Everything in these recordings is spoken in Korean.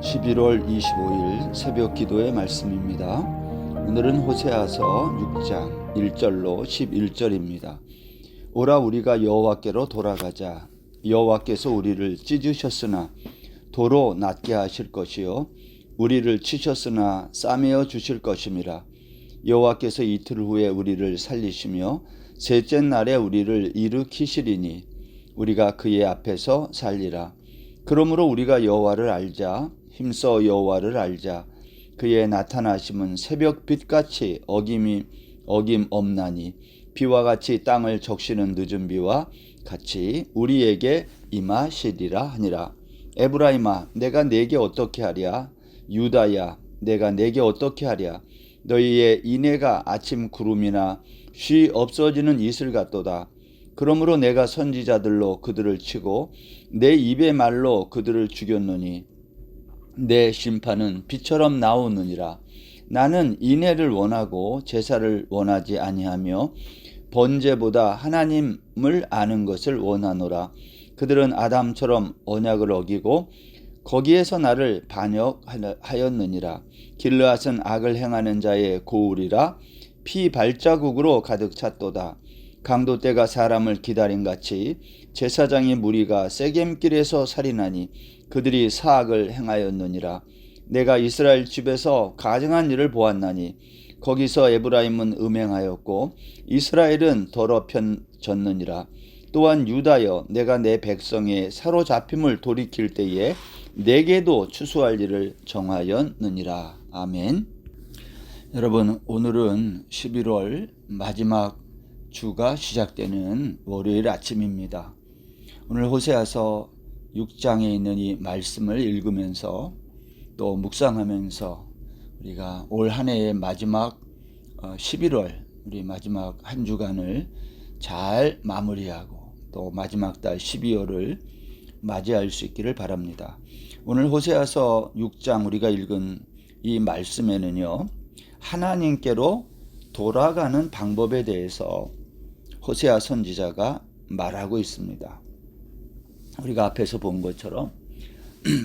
11월 25일 새벽 기도의 말씀입니다. 오늘은 호세아서 6장 1절로 11절입니다. 오라 우리가 여호와께로 돌아가자. 여호와께서 우리를 찢으셨으나 도로 낫게 하실 것이요 우리를 치셨으나 싸매어 주실 것임이라. 여호와께서 이틀 후에 우리를 살리시며 셋째 날에 우리를 일으키시리니 우리가 그의 앞에서 살리라. 그러므로 우리가 여호와를 알자. 힘써 여호와를 알자. 그의 나타나심은 새벽 빛같이 어김 없나니 비와 같이 땅을 적시는 늦은 비와 같이 우리에게 임하시리라 하니라. 에브라임아 내가 내게 어떻게 하랴. 유다야 내가 내게 어떻게 하랴. 너희의 인애가 아침 구름이나 쉬 없어지는 이슬 같도다. 그러므로 내가 선지자들로 그들을 치고 내 입의 말로 그들을 죽였노니 내 심판은 비처럼 나오느니라. 나는 인애를 원하고 제사를 원하지 아니하며 번제보다 하나님을 아는 것을 원하노라. 그들은 아담처럼 언약을 어기고 거기에서 나를 반역하였느니라. 길르앗은 악을 행하는 자의 고울이라. 피 발자국으로 가득 찼도다. 강도떼가 사람을 기다림같이 제사장의 무리가 세겜길에서 살인하니 그들이 사악을 행하였느니라. 내가 이스라엘 집에서 가증한 일을 보았나니 거기서 에브라임은 음행하였고 이스라엘은 더럽혀졌느니라. 또한 유다여 내가 내 백성의 사로잡힘을 돌이킬 때에 내게도 추수할 일을 정하였느니라. 아멘. 여러분, 오늘은 11월 마지막 주가 시작되는 월요일 아침입니다. 오늘 호세아서 6장에 있는 이 말씀을 읽으면서 또 묵상하면서 우리가 올 한 해의 마지막 11월 우리 마지막 한 주간을 잘 마무리하고 또 마지막 달 12월을 맞이할 수 있기를 바랍니다. 오늘 호세아서 6장 우리가 읽은 이 말씀에는요, 하나님께로 돌아가는 방법에 대해서 호세아 선지자가 말하고 있습니다. 우리가 앞에서 본 것처럼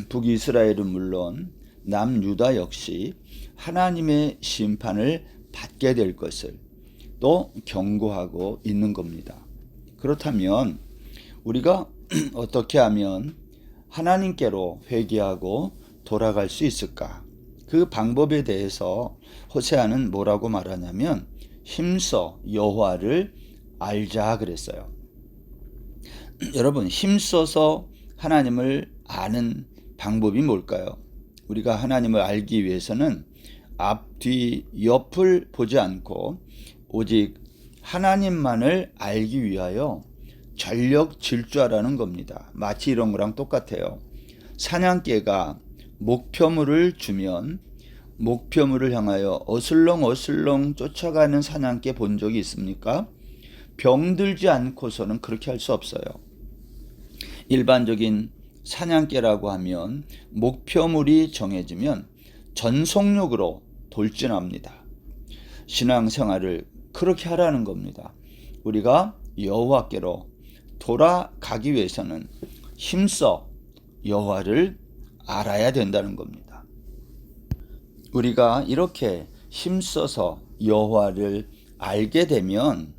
북이스라엘은 물론 남유다 역시 하나님의 심판을 받게 될 것을 또 경고하고 있는 겁니다. 그렇다면 우리가 어떻게 하면 하나님께로 회개하고 돌아갈 수 있을까? 그 방법에 대해서 호세아는 뭐라고 말하냐면 힘써 여호와를 알자 그랬어요. 여러분, 힘써서 하나님을 아는 방법이 뭘까요? 우리가 하나님을 알기 위해서는 앞, 뒤, 옆을 보지 않고 오직 하나님만을 알기 위하여 전력 질주하라는 겁니다. 마치 이런 거랑 똑같아요. 사냥개가 목표물을 주면 목표물을 향하여 어슬렁어슬렁 쫓아가는 사냥개 본 적이 있습니까? 병들지 않고서는 그렇게 할 수 없어요. 일반적인 사냥개라고 하면 목표물이 정해지면 전속력으로 돌진합니다. 신앙생활을 그렇게 하라는 겁니다. 우리가 여호와께로 돌아가기 위해서는 힘써 여호와를 알아야 된다는 겁니다. 우리가 이렇게 힘써서 여호와를 알게 되면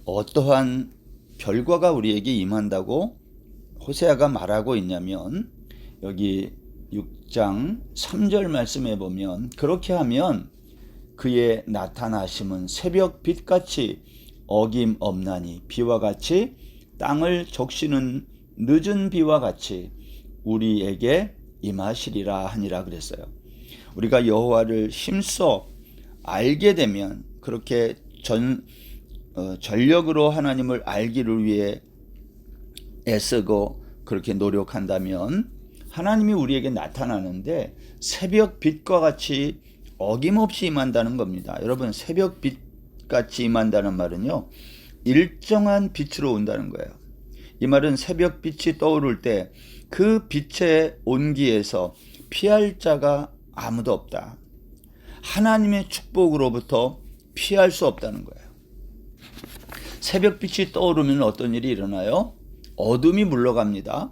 어떠한 결과가 우리에게 임한다고 호세아가 말하고 있냐면 여기 6장 3절 말씀에 보면 그렇게 하면 그의 나타나심은 새벽 빛같이 어김 없나니 비와 같이 땅을 적시는 늦은 비와 같이 우리에게 임하시리라 하니라 그랬어요. 우리가 여호와를 힘써 알게 되면 그렇게 전력으로 하나님을 알기를 위해 애쓰고 그렇게 노력한다면 하나님이 우리에게 나타나는데 새벽 빛과 같이 어김없이 임한다는 겁니다. 여러분, 새벽 빛같이 임한다는 말은요, 일정한 빛으로 온다는 거예요. 이 말은 새벽 빛이 떠오를 때 그 빛의 온기에서 피할 자가 아무도 없다. 하나님의 축복으로부터 피할 수 없다는 거예요. 새벽 빛이 떠오르면 어떤 일이 일어나요? 어둠이 물러갑니다.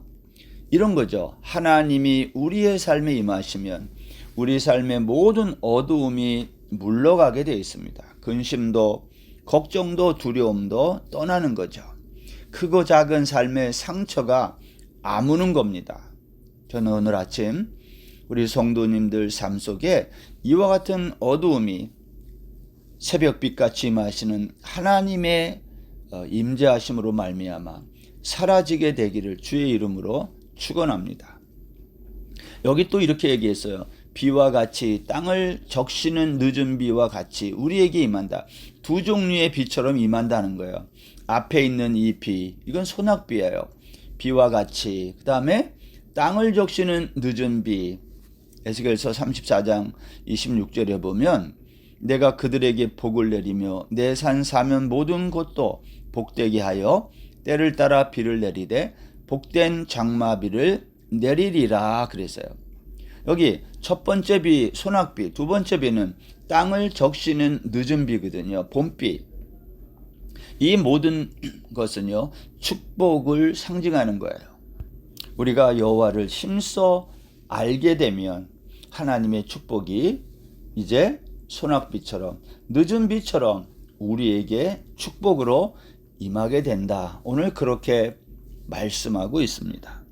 이런 거죠. 하나님이 우리의 삶에 임하시면 우리 삶의 모든 어두움이 물러가게 되어 있습니다. 근심도 걱정도 두려움도 떠나는 거죠. 크고 작은 삶의 상처가 아무는 겁니다. 저는 오늘 아침 우리 성도님들 삶 속에 이와 같은 어두움이 새벽빛같이 임하시는 하나님의 임재하심으로 말미암아 사라지게 되기를 주의 이름으로 축원합니다. 여기 또 이렇게 얘기했어요. 비와 같이 땅을 적시는 늦은 비와 같이 우리에게 임한다. 두 종류의 비처럼 임한다는 거예요. 앞에 있는 이 비, 이건 소낙비예요. 비와 같이. 그 다음에 땅을 적시는 늦은 비. 에스겔서 34장 26절에 보면 내가 그들에게 복을 내리며 내 산 사면 모든 곳도 복되게 하여 때를 따라 비를 내리되 복된 장마비를 내리리라 그랬어요. 여기 첫 번째 비 소낙비, 두 번째 비는 땅을 적시는 늦은 비거든요. 봄비. 이 모든 것은요 축복을 상징하는 거예요. 우리가 여호와를 힘써 알게 되면 하나님의 축복이 이제 소낙비처럼 늦은 비처럼 우리에게 축복으로 임하게 된다. 오늘 그렇게 말씀하고 있습니다.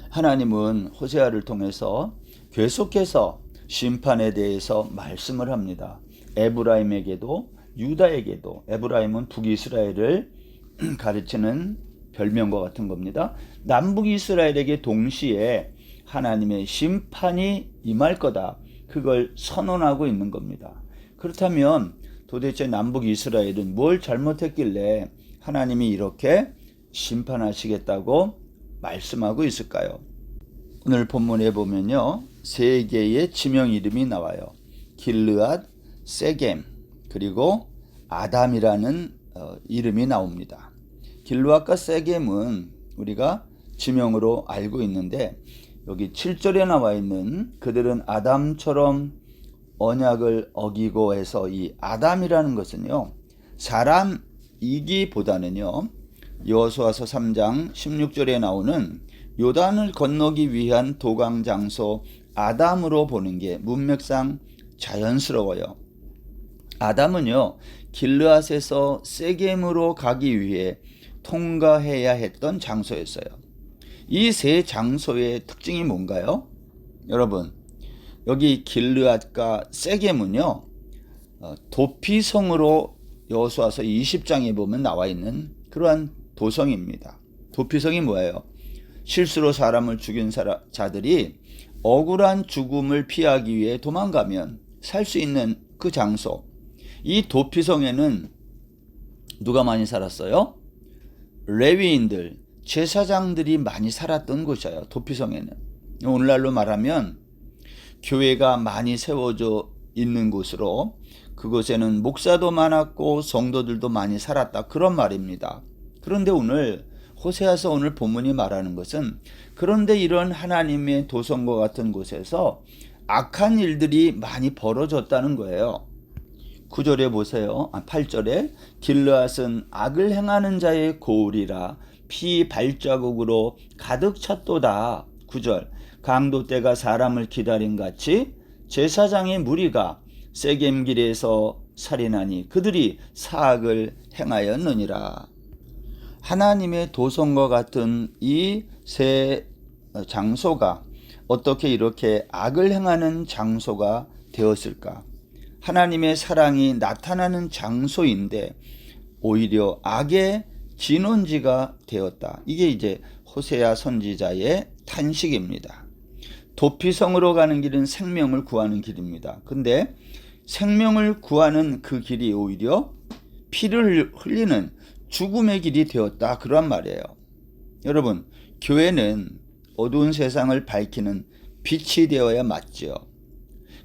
하나님은 호세아를 통해서 계속해서 심판에 대해서 말씀을 합니다. 에브라임에게도 유다에게도, 에브라임은 북이스라엘을 가르치는 별명과 같은 겁니다. 남북이스라엘에게 동시에 하나님의 심판이 임할 거다. 그걸 선언하고 있는 겁니다. 그렇다면 도대체 남북이스라엘은 뭘 잘못했길래 하나님이 이렇게 심판하시겠다고 말씀하고 있을까요? 오늘 본문에 보면요, 세 개의 지명 이름이 나와요. 길르앗, 세겜, 그리고 아담이라는 이름이 나옵니다. 길르앗과 세겜은 우리가 지명으로 알고 있는데 여기 7절에 나와 있는 그들은 아담처럼 언약을 어기고 해서 이 아담이라는 것은요, 사람이기보다는요, 여호수아서 3장 16절에 나오는 요단을 건너기 위한 도강 장소 아담으로 보는 게 문맥상 자연스러워요. 아담은요, 길르앗에서 세겜으로 가기 위해 통과해야 했던 장소였어요. 이 세 장소의 특징이 뭔가요? 여러분, 여기 길르앗과 세겜은요, 도피성으로 여호수아서 20장에 보면 나와 있는 그러한 도성입니다. 도피성이 뭐예요? 실수로 사람을 죽인 자들이 억울한 죽음을 피하기 위해 도망가면 살 수 있는 그 장소. 이 도피성에는 누가 많이 살았어요? 레위인들, 제사장들이 많이 살았던 곳이에요. 도피성에는. 오늘날로 말하면 교회가 많이 세워져 있는 곳으로, 그곳에는 목사도 많았고 성도들도 많이 살았다, 그런 말입니다. 그런데 오늘 호세아서 오늘 본문이 말하는 것은 그런데 이런 하나님의 도성과 같은 곳에서 악한 일들이 많이 벌어졌다는 거예요. 9절에 보세요. 8절에 길르앗은 악을 행하는 자의 고울이라 피 발자국으로 가득 찼도다. 9절 강도 때가 사람을 기다린 같이 제사장의 무리가 세겜길에서 살인하니 그들이 사악을 행하였느니라. 하나님의 도성과 같은 이 세 장소가 어떻게 이렇게 악을 행하는 장소가 되었을까? 하나님의 사랑이 나타나는 장소인데 오히려 악의 진원지가 되었다. 이게 이제 호세아 선지자의 탄식입니다. 도피성으로 가는 길은 생명을 구하는 길입니다. 근데 생명을 구하는 그 길이 오히려 피를 흘리는 죽음의 길이 되었다, 그런 말이에요. 여러분, 교회는 어두운 세상을 밝히는 빛이 되어야 맞죠.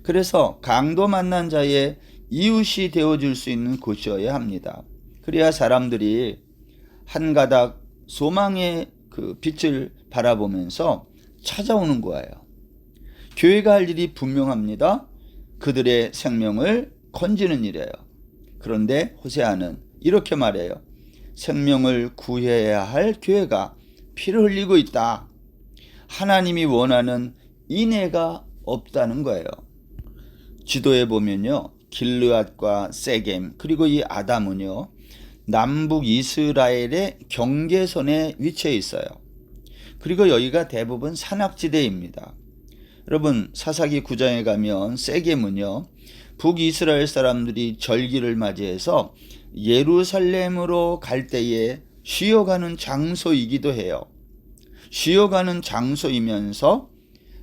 그래서 강도 만난 자의 이웃이 되어줄 수 있는 곳이어야 합니다. 그래야 사람들이 한 가닥 소망의 그 빛을 바라보면서 찾아오는 거예요. 교회가 할 일이 분명합니다. 그들의 생명을 건지는 일이에요. 그런데 호세아는 이렇게 말해요. 생명을 구해야 할 교회가 피를 흘리고 있다. 하나님이 원하는 인애가 없다는 거예요. 지도에 보면요, 길르앗과 세겜 그리고 이 아담은요, 남북 이스라엘의 경계선에 위치해 있어요. 그리고 여기가 대부분 산악지대입니다. 여러분, 사사기 9장에 가면 세겜은요, 북이스라엘 사람들이 절기를 맞이해서 예루살렘으로 갈 때에 쉬어가는 장소이기도 해요. 쉬어가는 장소이면서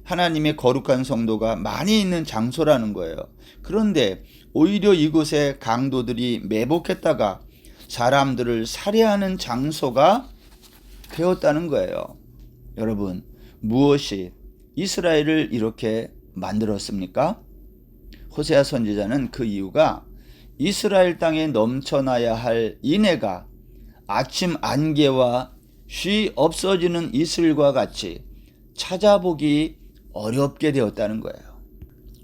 하나님의 거룩한 성도가 많이 있는 장소라는 거예요. 그런데 오히려 이곳에 강도들이 매복했다가 사람들을 살해하는 장소가 되었다는 거예요. 여러분, 무엇이 이스라엘을 이렇게 만들었습니까? 호세아 선지자는 그 이유가 이스라엘 땅에 넘쳐나야 할 인애가 아침 안개와 쉬 없어지는 이슬과 같이 찾아보기 어렵게 되었다는 거예요.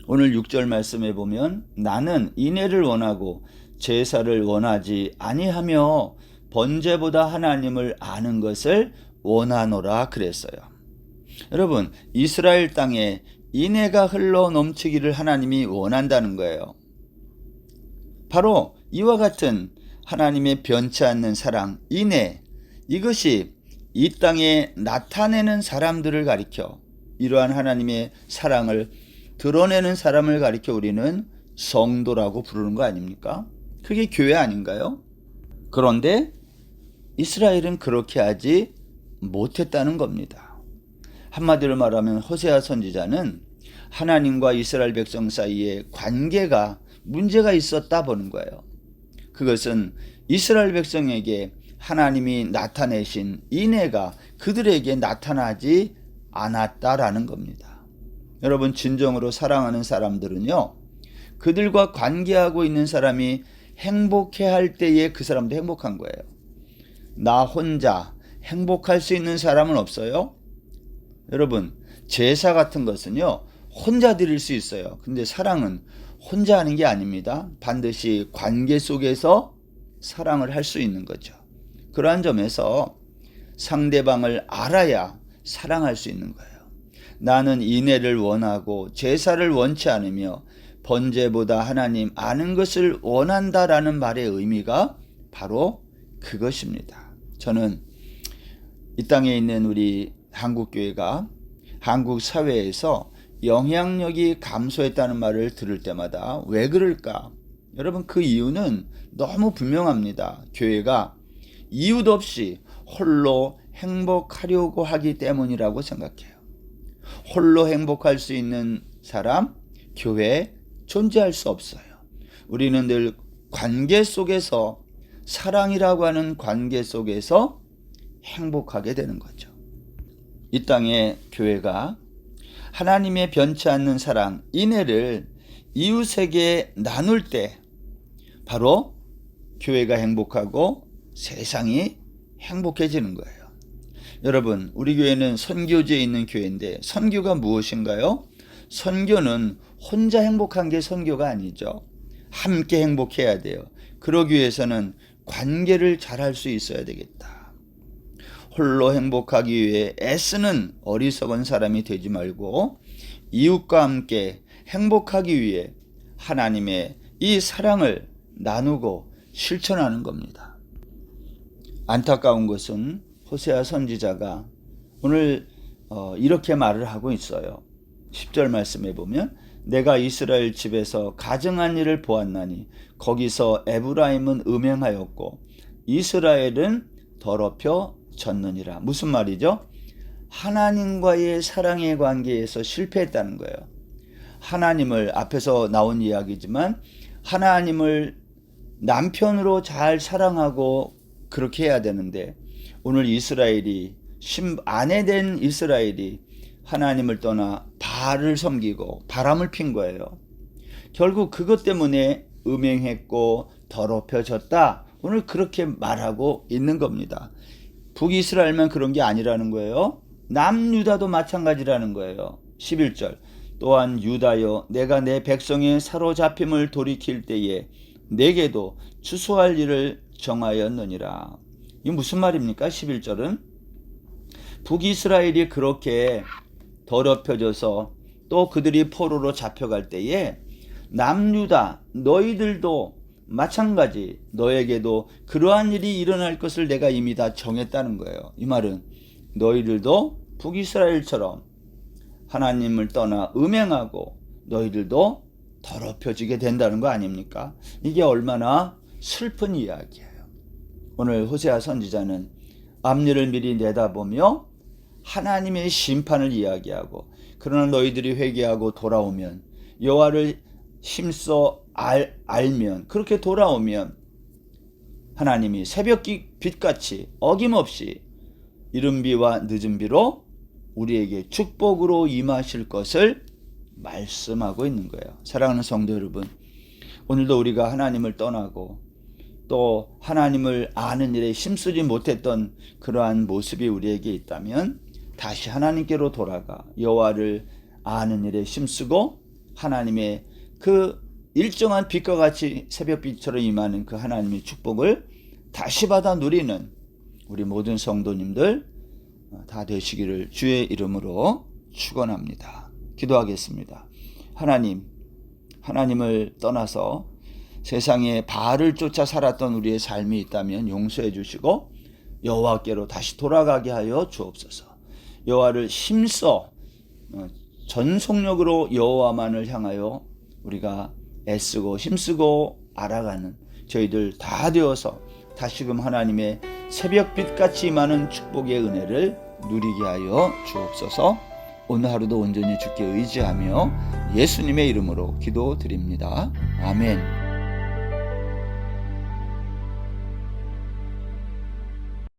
오늘 6절 말씀에 보면 나는 인애를 원하고 제사를 원하지 아니하며 번제보다 하나님을 아는 것을 원하노라 그랬어요. 여러분, 이스라엘 땅에 인애가 흘러 넘치기를 하나님이 원한다는 거예요. 바로 이와 같은 하나님의 변치 않는 사랑, 인애, 이것이 이 땅에 나타내는 사람들을 가리켜 이러한 하나님의 사랑을 드러내는 사람을 가리켜 우리는 성도라고 부르는 거 아닙니까? 그게 교회 아닌가요? 그런데 이스라엘은 그렇게 하지 못했다는 겁니다. 한마디로 말하면 호세아 선지자는 하나님과 이스라엘 백성 사이에 관계가 문제가 있었다 보는 거예요. 그것은 이스라엘 백성에게 하나님이 나타내신 인애가 그들에게 나타나지 않았다라는 겁니다. 여러분, 진정으로 사랑하는 사람들은요, 그들과 관계하고 있는 사람이 행복해할 때에 그 사람도 행복한 거예요. 나 혼자 행복할 수 있는 사람은 없어요? 여러분, 제사 같은 것은요, 혼자 드릴 수 있어요. 근데 사랑은 혼자 하는 게 아닙니다. 반드시 관계 속에서 사랑을 할 수 있는 거죠. 그러한 점에서 상대방을 알아야 사랑할 수 있는 거예요. 나는 인애를 원하고 제사를 원치 않으며 번제보다 하나님 아는 것을 원한다라는 말의 의미가 바로 그것입니다. 저는 이 땅에 있는 우리 한국교회가 한국 사회에서 영향력이 감소했다는 말을 들을 때마다 왜 그럴까? 여러분, 그 이유는 너무 분명합니다. 교회가 이유도 없이 홀로 행복하려고 하기 때문이라고 생각해요. 홀로 행복할 수 있는 사람, 교회에 존재할 수 없어요. 우리는 늘 관계 속에서, 사랑이라고 하는 관계 속에서 행복하게 되는 거죠. 이 땅의 교회가 하나님의 변치 않는 사랑, 인애를 이웃에게 나눌 때 바로 교회가 행복하고 세상이 행복해지는 거예요. 여러분, 우리 교회는 선교지에 있는 교회인데 선교가 무엇인가요? 선교는 혼자 행복한 게 선교가 아니죠. 함께 행복해야 돼요. 그러기 위해서는 관계를 잘할 수 있어야 되겠다. 홀로 행복하기 위해 애쓰는 어리석은 사람이 되지 말고 이웃과 함께 행복하기 위해 하나님의 이 사랑을 나누고 실천하는 겁니다. 안타까운 것은 호세아 선지자가 오늘 이렇게 말을 하고 있어요. 10절 말씀에 보면 내가 이스라엘 집에서 가증한 일을 보았나니 거기서 에브라임은 음행하였고 이스라엘은 더럽혀 졌느니라. 무슨 말이죠? 하나님과의 사랑의 관계에서 실패했다는 거예요. 하나님을, 앞에서 나온 이야기지만 하나님을 남편으로 잘 사랑하고 그렇게 해야 되는데 오늘 이스라엘이 아내된 이스라엘이 하나님을 떠나 바알을 섬기고 바람을 핀 거예요. 결국 그것 때문에 음행했고 더럽혀졌다. 오늘 그렇게 말하고 있는 겁니다. 북이스라엘만 그런 게 아니라는 거예요. 남유다도 마찬가지라는 거예요. 11절 또한 유다여 내가 내 백성의 사로잡힘을 돌이킬 때에 내게도 추수할 일을 정하였느니라. 이게 무슨 말입니까? 11절은 북이스라엘이 그렇게 더럽혀져서 또 그들이 포로로 잡혀갈 때에 남유다 너희들도 마찬가지 너에게도 그러한 일이 일어날 것을 내가 이미 다 정했다는 거예요. 이 말은 너희들도 북이스라엘처럼 하나님을 떠나 음행하고 너희들도 더럽혀지게 된다는 거 아닙니까? 이게 얼마나 슬픈 이야기예요. 오늘 호세아 선지자는 앞일을 미리 내다보며 하나님의 심판을 이야기하고 그러나 너희들이 회개하고 돌아오면 여호와를 힘써 알면 그렇게 돌아오면 하나님이 새벽 빛같이 어김없이 이른 비와 늦은 비로 우리에게 축복으로 임하실 것을 말씀하고 있는 거예요. 사랑하는 성도 여러분, 오늘도 우리가 하나님을 떠나고 또 하나님을 아는 일에 힘쓰지 못했던 그러한 모습이 우리에게 있다면 다시 하나님께로 돌아가 여호와를 아는 일에 힘쓰고 하나님의 그 일정한 빛과 같이 새벽빛처럼 임하는 그 하나님의 축복을 다시 받아 누리는 우리 모든 성도님들 다 되시기를 주의 이름으로 축원합니다. 기도하겠습니다. 하나님을 떠나서 세상에 바알을 쫓아 살았던 우리의 삶이 있다면 용서해 주시고 여호와께로 다시 돌아가게 하여 주옵소서. 여호와를 힘써 전속력으로 여호와만을 향하여 우리가 애쓰고 힘쓰고 알아가는 저희들 다 되어서 다시금 하나님의 새벽빛같이 임하는 축복의 은혜를 누리게 하여 주옵소서. 오늘 하루도 온전히 주께 의지하며 예수님의 이름으로 기도드립니다. 아멘.